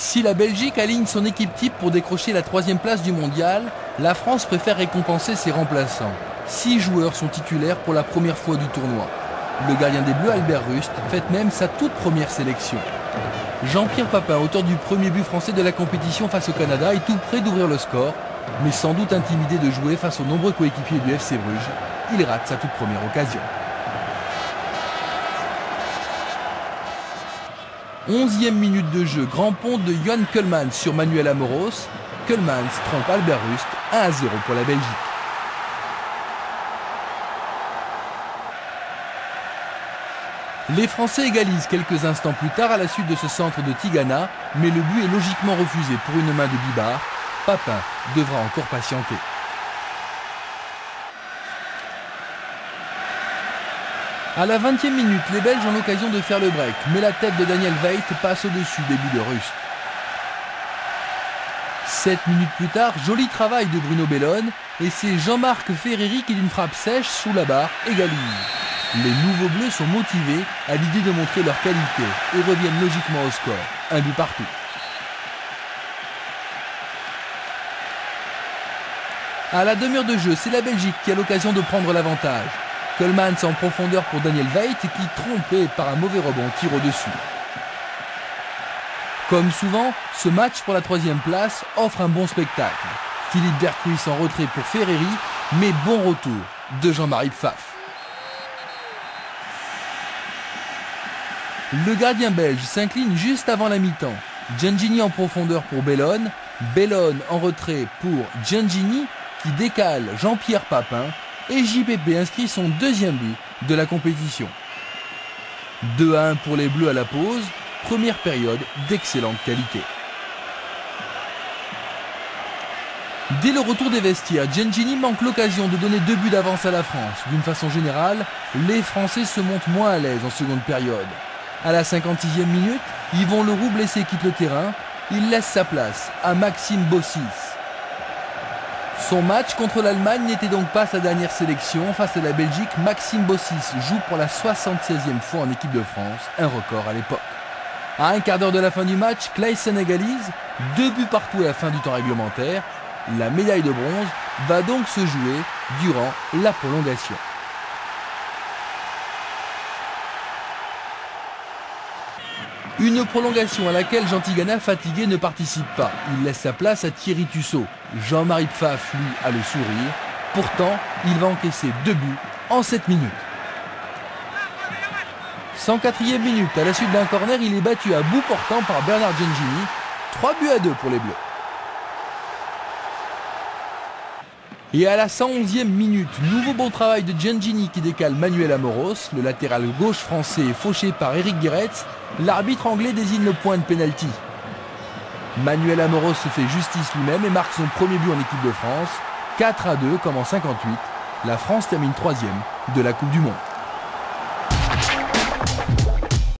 Si la Belgique aligne son équipe type pour décrocher la 3e place du mondial, la France préfère récompenser ses remplaçants. 6 joueurs sont titulaires pour la première fois du tournoi. Le gardien des Bleus, Albert Rust, fête même sa toute première sélection. Jean-Pierre Papin, auteur du premier but français de la compétition face au Canada, est tout près d'ouvrir le score, mais sans doute intimidé de jouer face aux nombreux coéquipiers du FC Bruges. Il rate sa toute première occasion. 11e minute de jeu, grand pont de Johan Koelmans sur Manuel Amoros. Koelmans trompe Albert Rust, 1-0 pour la Belgique. Les Français égalisent quelques instants plus tard à la suite de ce centre de Tigana, mais le but est logiquement refusé pour une main de Bibard. Papin devra encore patienter. À la 20e minute, les Belges ont l'occasion de faire le break, mais la tête de Daniel Veit passe au-dessus des buts de Rust. 7 minutes plus tard, joli travail de Bruno Bellone, et c'est Jean-Marc Ferreri qui d'une frappe sèche sous la barre égalise. Les nouveaux bleus sont motivés à l'idée de montrer leur qualité et reviennent logiquement au score, un but partout. À la demi-heure de jeu, c'est la Belgique qui a l'occasion de prendre l'avantage. Koelmans en profondeur pour Daniel Veit qui, trompé par un mauvais rebond, tire au-dessus. Comme souvent, ce match pour la 3e place offre un bon spectacle. Philippe Bercuis en retrait pour Ferreri, mais bon retour de Jean-Marie Pfaff. Le gardien belge s'incline juste avant la mi-temps. Giangini en profondeur pour Bellone. Bellone en retrait pour Giangini qui décale Jean-Pierre Papin. Et JPP inscrit son 2e but de la compétition. 2-1 pour les Bleus à la pause, première période d'excellente qualité. Dès le retour des vestiaires, Giangini manque l'occasion de donner 2 buts d'avance à la France. D'une façon générale, les Français se montrent moins à l'aise en seconde période. À la 56e minute, Yvon Leroux blessé quitte le terrain. Il laisse sa place à Maxime Bossis. Son match contre l'Allemagne n'était donc pas sa dernière sélection. Face à la Belgique, Maxime Bossis joue pour la 76e fois en équipe de France, un record à l'époque. À un quart d'heure de la fin du match, Claesen égalise, 2 buts partout à la fin du temps réglementaire. La médaille de bronze va donc se jouer durant la prolongation. Une prolongation à laquelle Jean Tigana, fatigué, ne participe pas. Il laisse sa place à Thierry Tussaud. Jean-Marie Pfaff, lui, a le sourire. Pourtant, il va encaisser 2 buts en 7 minutes. 104e minute, à la suite d'un corner, il est battu à bout portant par Bernard Giangini. 3-2 pour les Bleus. Et à la 111e minute, nouveau bon travail de Giangini qui décale Manuel Amoros. Le latéral gauche français est fauché par Eric Guéretz. L'arbitre anglais désigne le point de pénalty. Manuel Amoros se fait justice lui-même et marque son premier but en équipe de France. 4-2 comme en 58. La France termine 3e de la Coupe du Monde.